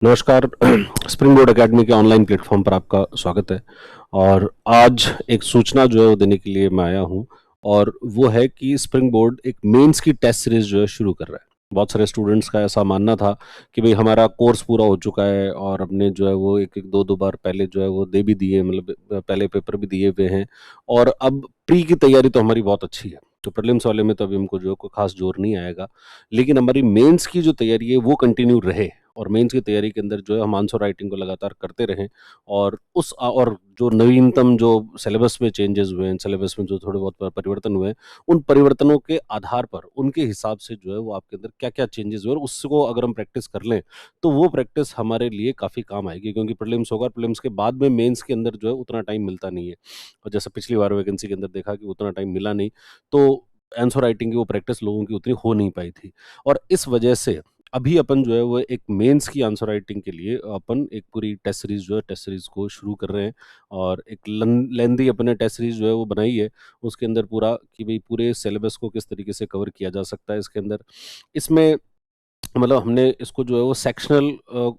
नमस्कार। Spring board academy के online platform पर आपका स्वागत है। और आज एक सूचना जो है वो देने के लिए मैं आया हूँ, और वो है कि स्प्रिंग बोर्ड एक मेंस की टेस्ट सीरीज जो है शुरू कर रहा है। बहुत सारे स्टूडेंट्स का ऐसा मानना था कि भाई हमारा कोर्स पूरा हो चुका है और हमने जो है वो एक दो बार पहले जो है वो दे भी दिए, मतलब पहले पेपर भी दिए हुए हैं, और अब प्री की तैयारी तो हमारी बहुत अच्छी है, तो प्रीलिम्स वाले में तो अभी हमको जो है कोई खास जोर नहीं आएगा। लेकिन हमारी मेंस की जो तैयारी है वो कंटिन्यू रहे, और मेंस की तैयारी के अंदर जो है हम आंसर राइटिंग को लगातार करते रहें, और और जो नवीनतम जो सिलेबस में चेंजेस हुए हैं, सिलेबस में जो थोड़े बहुत परिवर्तन हुए हैं, उन परिवर्तनों के आधार पर उनके हिसाब से जो है वो आपके अंदर क्या-क्या चेंजेस हुए, और उसको अगर हम प्रैक्टिस कर लें, तो वो प्रैक्टिस हमारे लिए काफ़ी काम आएगी, क्योंकि प्रीलिम्स होगा, प्रीलिम्स के बाद में मेंस के अंदर जो है उतना टाइम मिलता नहीं है। और जैसे पिछली बार वैकेंसी के अंदर देखा कि उतना टाइम मिला नहीं, तो आंसर राइटिंग की वो प्रैक्टिस लोगों की उतनी हो नहीं पाई थी। और इस वजह से अभी अपन जो है वो एक मेंस की आंसर राइटिंग के लिए अपन एक पूरी टेस्ट सीरीज जो है टेस्ट सीरीज को शुरू कर रहे हैं, और एक लेंदी अपने टेस्ट सीरीज जो है वो बनाई है, उसके अंदर पूरा कि भाई पूरे सिलेबस को किस तरीके से कवर किया जा सकता है इसके अंदर। इसमें मतलब हमने इसको जो है वो सेक्शनल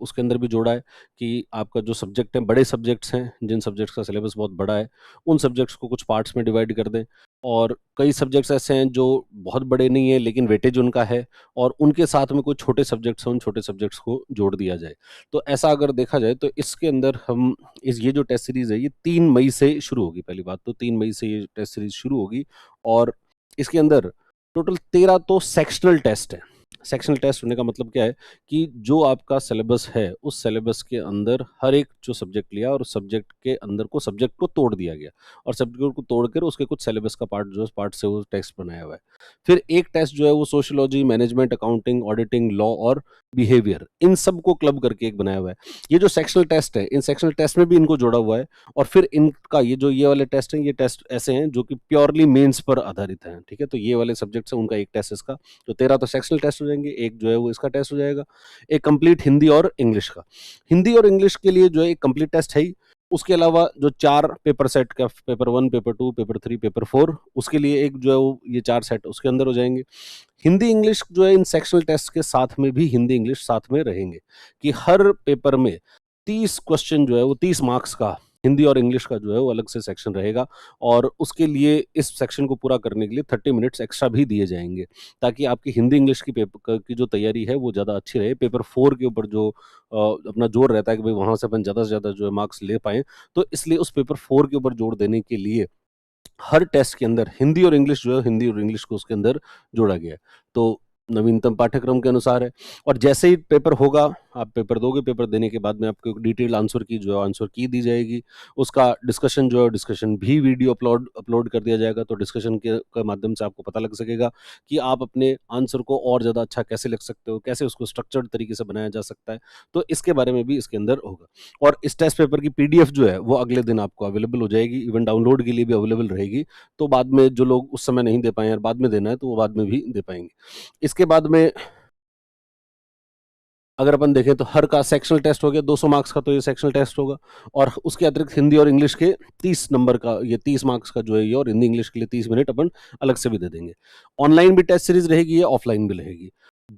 उसके अंदर भी जोड़ा है कि आपका जो सब्जेक्ट है, बड़े सब्जेक्ट्स हैं, जिन सब्जेक्ट्स का सिलेबस बहुत बड़ा है, उन सब्जेक्ट्स को कुछ पार्ट्स में डिवाइड कर दें। और कई सब्जेक्ट्स ऐसे हैं जो बहुत बड़े नहीं हैं लेकिन वेटेज उनका है, और उनके साथ में कुछ छोटे सब्जेक्ट्स हैं, उन छोटे सब्जेक्ट्स को जोड़ दिया जाए। तो ऐसा अगर देखा जाए तो इसके अंदर हम ये जो टेस्ट सीरीज़ है ये 3 मई से शुरू होगी। पहली बात तो 3 मई से ये टेस्ट सीरीज़ शुरू होगी, और इसके अंदर टोटल 13 तो सेक्शनल टेस्ट हैं। सेक्शनल टेस्ट होने का मतलब क्या है कि जो आपका सिलेबस है, उस सिलेबस के अंदर हर एक जो सब्जेक्ट लिया, और उस सब्जेक्ट के अंदर को सब्जेक्ट को तोड़ दिया गया, और सब्जेक्ट को तोड़कर उसके कुछ सिलेबस का पार्ट जो है, पार्ट से वो टेस्ट बनाया हुआ है। फिर एक टेस्ट जो है वो sociology, management, accounting, auditing, law और बिहेवियर, इन सब को क्लब करके एक बनाया हुआ है। ये जो सेक्शनल टेस्ट है, इन सेक्शनल टेस्ट में भी इनको जोड़ा हुआ है। और फिर इनका ये वाले टेस्ट हैं, ये टेस्ट ऐसे हैं जो कि प्योरली मेंस पर आधारित हैं, ठीक है? तो ये वाले सब्जेक्ट्स हैं, उनका एक टेस्ट इसका, तो 13 तो सेक्शनल टेस्ट हो जाएँगे, एक जो है वो इसका टेस्ट हो जाएगा, एक कंप्लीट हिंदी और इंग्लिश का। हिंदी और इंग्लिश के लिए जो है एक कंप्लीट टेस्ट है ही, उसके अलावा जो 4 पेपर सेट का, पेपर 1, पेपर 2, पेपर 3, पेपर 4, उसके लिए एक जो है वो ये 4 सेट उसके अंदर हो जाएँगे। हिंदी इंग्लिश जो है इन सेक्शनल टेस्ट के साथ में भी हिंदी इंग्लिश साथ में रहेंगे, कि हर पेपर में 30 क्वेश्चन जो है वो 30 मार्क्स का हिंदी और इंग्लिश का जो है वो अलग से सेक्शन रहेगा, और उसके लिए इस सेक्शन को पूरा करने के लिए 30 मिनट्स एक्स्ट्रा भी दिए जाएँगे, ताकि आपकी हिंदी इंग्लिश की पेपर की जो तैयारी है वो ज़्यादा अच्छी रहे। पेपर 4 के ऊपर जो अपना जोर रहता है कि भाई वहाँ से अपन ज़्यादा से ज़्यादा जो है मार्क्स ले पाएँ, तो इसलिए उस पेपर 4 के ऊपर जोर देने के लिए हर टेस्ट के अंदर हिंदी और इंग्लिश जो है, हिंदी और इंग्लिश को उसके अंदर जोड़ा गया है। तो नवीनतम पाठ्यक्रम के अनुसार है, और जैसे ही पेपर होगा, आप पेपर दोगे, पेपर देने के बाद में आपको डिटेल्ड आंसर की जो है आंसर की दी जाएगी। उसका डिस्कशन जो है, डिस्कशन भी वीडियो अपलोड अपलोड कर दिया जाएगा, तो डिस्कशन के माध्यम से आपको पता लग सकेगा कि आप अपने आंसर को और ज़्यादा अच्छा कैसे लिख सकते हो, कैसे उसको स्ट्रक्चर्ड तरीके से बनाया जा सकता है। तो इसके बारे में भी इसके अंदर होगा। और इस टेस्ट पेपर की पीडीएफ जो है वो अगले दिन आपको अवेलेबल हो जाएगी, इवन डाउनलोड के लिए भी अवेलेबल रहेगी। तो बाद में जो लोग उस समय नहीं दे पाए और बाद में देना है, तो वो बाद में भी दे पाएँगे। इसके बाद में अगर अपन देखें तो हर का सेक्शनल टेस्ट हो गया, 200 मार्क्स का तो ये सेक्शनल टेस्ट होगा, और उसके अतिरिक्त हिंदी और इंग्लिश के 30 नंबर का, ये 30 मार्क्स का जो है ये, और हिंदी इंग्लिश के लिए 30 मिनट अपन अलग से भी दे देंगे। ऑनलाइन भी टेस्ट सीरीज रहेगी, या ऑफलाइन भी रहेगी।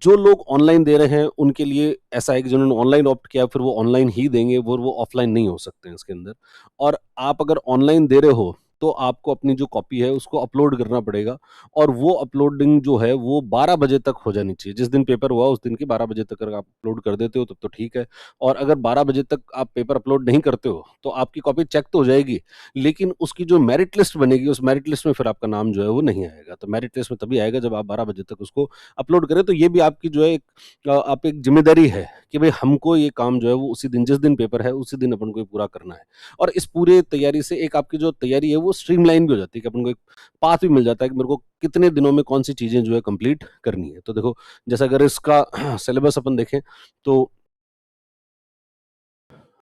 जो लोग ऑनलाइन दे रहे हैं उनके लिए ऐसा है कि जिन्होंने ऑनलाइन ऑप्ट किया फिर वो ऑनलाइन ही देंगे, वो ऑफलाइन नहीं हो सकते हैं इसके अंदर। और आप अगर ऑनलाइन दे रहे हो तो आपको अपनी जो कॉपी है उसको अपलोड करना पड़ेगा, और वो अपलोडिंग जो है वो 12 बजे तक हो जानी चाहिए। जिस दिन पेपर हुआ उस दिन के 12 बजे तक अगर आप अपलोड कर देते हो तब तो ठीक है, और अगर 12 बजे तक आप पेपर अपलोड नहीं करते हो तो आपकी कॉपी चेक तो हो जाएगी, लेकिन उसकी जो मेरिट लिस्ट बनेगी उस मेरिट लिस्ट में फिर आपका नाम जो है वो नहीं आएगा। तो मेरिट लिस्ट में तभी आएगा जब आप 12 बजे तक उसको अपलोड करें। तो ये भी आपकी जो है एक आप एक ज़िम्मेदारी है कि भई हमको ये काम जो है वो उसी दिन, जिस दिन पेपर है उसी दिन अपन को ये पूरा करना है। और इस पूरे तैयारी से एक आपकी जो तैयारी है वो स्ट्रीमलाइन भी हो जाती है, कि अपन को एक पाथ भी मिल जाता है कि मेरे को कितने दिनों में कौन-सी चीज़ें जो है कंप्लीट करनी है। तो देखो, जैसे अगर इसका सिलेबस अपन देखें तो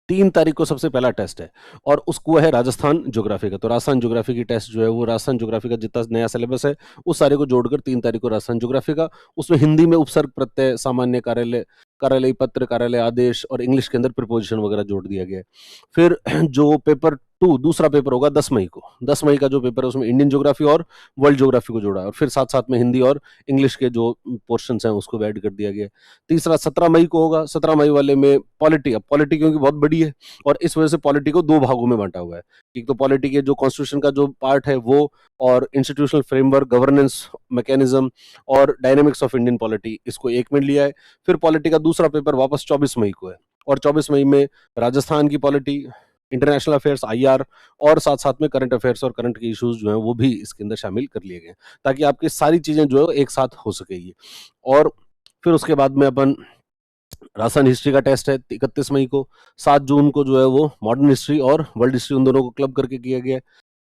3 तारीख को सबसे पहला टेस्ट है, और उसको है राजस्थान ज्योग्राफी का। तो राजस्थान ज्योग्राफी की टेस्ट जो है वो राजस्थान ज्योग्राफी का जितना नया सिलेबस है, उस सारे को जोड़कर 3 तारीख को राजस्थान ज्योग्राफी का, उसमें हिंदी में उपसर्ग प्रत्यय, सामान्य कार्यालय, कार्यालयी पत्र, कार्यालय आदेश, और इंग्लिश के अंदर प्रीपोजिशन वगैरह जोड़ दिया गया है। फिर जो पेपर टू दूसरा पेपर होगा 10 मई को। 10 मई का जो पेपर है उसमें इंडियन ज्योग्राफी और वर्ल्ड ज्योग्राफी को जोड़ा है, और फिर साथ साथ में हिंदी और इंग्लिश के जो पोर्शन हैं उसको ऐड कर दिया गया है। तीसरा 17 मई को होगा। 17 मई वाले में पॉलिटी, अब पॉलिटी क्योंकि बहुत बड़ी है और इस वजह से पॉलिटी को दो भागों में बांटा हुआ है। एक तो पॉलिटी के जो कॉन्स्टिट्यूशन का जो पार्ट है वो, और इंस्टीट्यूशनल फ्रेमवर्क, गवर्नेंस मैकेनिज्म और डायनेमिक्स ऑफ इंडियन पॉलिटी, इसको एक में लिया है। फिर पॉलिटी का दूसरा पेपर वापस 24 मई को है, और 24 मई में राजस्थान की पॉलिटी, इंटरनेशनल अफेयर्स आईआर, और साथ साथ में करंट अफेयर्स और करंट के इश्यूज जो हैं वो भी इसके अंदर शामिल कर लिए गए हैं, ताकि आपकी सारी चीजें जो है एक साथ हो सकेगी। और फिर उसके बाद में अपन राजस्थान हिस्ट्री का टेस्ट है 31 मई को। 7 जून को जो है वो मॉडर्न हिस्ट्री और वर्ल्ड हिस्ट्री उन दोनों को क्लब करके किया गया है।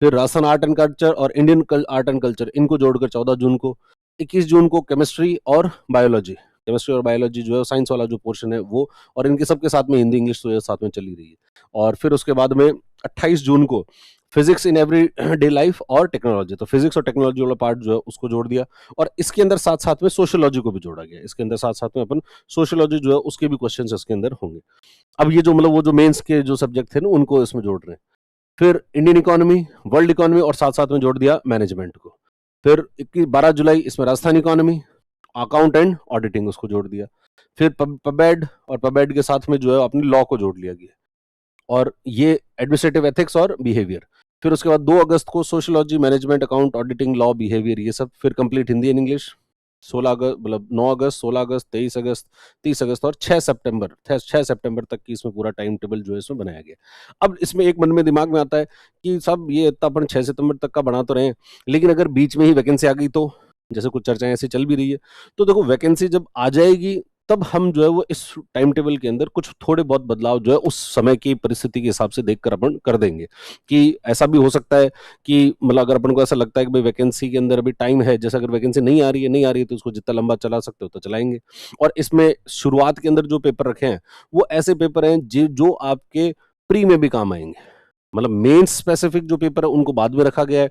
फिर राजस्थान आर्ट एंड कल्चर और इंडियन आर्ट एंड कल्चर, इनको जोड़कर 14 जून को। 21 जून को केमिस्ट्री और बायोलॉजी, केमिस्ट्री और बायोलॉजी जो है साइंस वाला जो पोर्शन है वो, और इनके सबके साथ में हिंदी इंग्लिश तो ये साथ में चली रही है। और फिर उसके बाद में 28 जून को physics in every day life और टेक्नोलॉजी, तो फिजिक्स और टेक्नोलॉजी वाला पार्ट जो है उसको जोड़ दिया। और इसके अंदर साथ साथ में सोशियोलॉजी को भी जोड़ा गया। इसके अंदर साथ साथ में अपन सोशियोलॉजी जो है उसके भी क्वेश्चंस इसके अंदर होंगे। अब ये जो मतलब वो जो मेंस के जो सब्जेक्ट थे ना उनको इसमें जोड़ रहे हैं। फिर इंडियन इकोनॉमी, वर्ल्ड इकोनॉमी, और साथ साथ में जोड़ दिया मैनेजमेंट को। फिर 12 जुलाई इसमें Rajasthan economy, account and auditing उसको जोड़ दिया। फिर पबेड, और पबेड के साथ में जो है अपने लॉ को जोड़ लिया गया, और ये एडमिनिस्ट्रेटिव एथिक्स और बिहेवियर। फिर उसके बाद 2 अगस्त को sociology, management, account, auditing, law, behaviour, ये सब। फिर कंप्लीट हिंदी एंड इंग्लिश 16 अगस्त, मतलब 9 अगस्त, 16 अगस्त, 23 अगस्त, 30 अगस्त और 6 सितंबर, 6 सितंबर तक की इसमें पूरा टाइम टेबल जो है इसमें बनाया गया। अब इसमें एक मन में दिमाग में आता है कि सब ये इतना अपन 6 सितंबर तक का बना तो रहे हैं, लेकिन अगर बीच में ही वैकेंसी आ गई तो, जैसे कुछ चर्चाएं ऐसी चल भी रही है, तो देखो वैकेंसी जब आ जाएगी तब हम जो है वो इस टाइम टेबल के अंदर कुछ थोड़े बहुत बदलाव जो है उस समय की परिस्थिति के हिसाब से देखकर अपन कर देंगे। कि ऐसा भी हो सकता है कि मतलब अगर अपन को ऐसा लगता है कि भाई वैकेंसी के अंदर अभी टाइम है, जैसे अगर वैकेंसी नहीं आ रही है, नहीं आ रही है, तो उसको जितना लंबा चला सकते हो तो चलाएंगे। और इसमें शुरुआत के अंदर जो पेपर रखे हैं वो ऐसे पेपर हैं जो आपके प्री में भी काम आएंगे। मतलब मेंस स्पेसिफिक जो पेपर है उनको बाद में रखा गया है,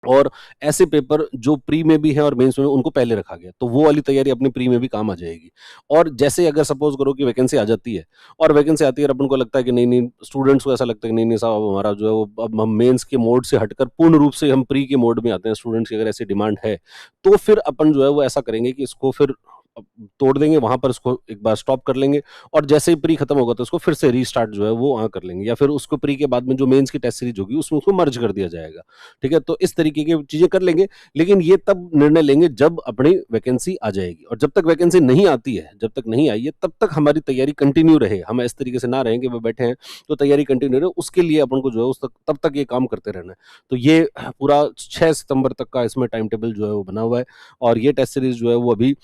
और ऐसे पेपर जो प्री में भी है और मेंस में उनको पहले रखा गया, तो वो वाली तैयारी अपनी प्री में भी काम आ जाएगी। और जैसे अगर सपोज करो कि वैकेंसी आ जाती है, और वैकेंसी आती है और अपन को लगता है कि नहीं नहीं, स्टूडेंट्स को ऐसा लगता है कि नहीं नहीं साहब अब हमारा जो है वो, अब हम मेंस के मोड से हटकर पूर्ण रूप से हम प्री के मोड में आते हैं, स्टूडेंट्स की अगर ऐसी डिमांड है, तो फिर अपन जो है वो ऐसा करेंगे कि इसको फिर तोड़ देंगे, वहां पर इसको एक बार स्टॉप कर लेंगे, और जैसे ही प्री खत्म होगा तो उसको फिर से रीस्टार्ट जो है वो वहां कर लेंगे, या फिर उसको प्री के बाद में जो मेंस की टेस्ट सीरीज होगी उसमें उसको मर्ज कर दिया जाएगा। ठीक है, तो इस तरीके की चीजें कर लेंगे, लेकिन ये तब निर्णय लेंगे जब अपनी वैकेंसी आ जाएगी। और जब तक वैकेंसी नहीं आती है, जब तक नहीं आई है, तब तक हमारी तैयारी कंटिन्यू रहे, हम इस तरीके से ना रहें कि वो बैठे हैं, तो तैयारी कंटिन्यू रहे, उसके लिए अपन को जो है उस तक तब तक ये काम करते रहना है। तो ये पूरा 6 सितंबर तक का इसमें टाइम टेबल जो है वो बना हुआ है, और ये टेस्ट सीरीज जो है वो अभी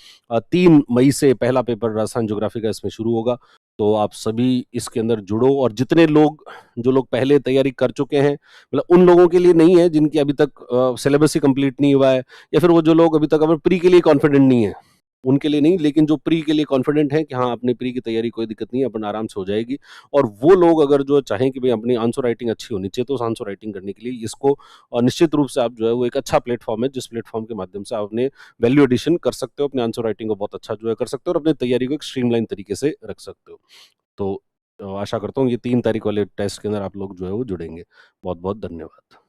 3 मई से पहला पेपर राजस्थान ज्योग्राफी का इसमें शुरू होगा। तो आप सभी इसके अंदर जुड़ो, और जितने लोग, जो लोग पहले तैयारी कर चुके हैं, मतलब उन लोगों के लिए नहीं है जिनकी अभी तक सिलेबस ही कंप्लीट नहीं हुआ है, या फिर वो जो लोग अभी तक अपने प्री के लिए कॉन्फिडेंट नहीं है, उनके लिए नहीं, लेकिन जो प्री के लिए कॉन्फिडेंट है कि हाँ अपने प्री की तैयारी कोई दिक्कत नहीं है, अपन आराम से हो जाएगी। और वो लोग अगर जो चाहें कि भाई अपनी आंसर राइटिंग अच्छी होनी चाहिए, तो उस आंसर राइटिंग करने के लिए इसको निश्चित रूप से आप जो है वो एक अच्छा प्लेटफॉर्म है, जिस प्लेटफॉर्म के माध्यम से आप अपने वैल्यू एडिशन कर सकते हो, अपने आंसर राइटिंग को बहुत अच्छा जो है कर सकते हो, और अपनी तैयारी को एक स्ट्रीमलाइन तरीके से रख सकते हो। तो आशा करता हूँ ये 3 तारीख वाले टेस्ट के अंदर आप लोग जो है वो जुड़ेंगे। बहुत बहुत धन्यवाद।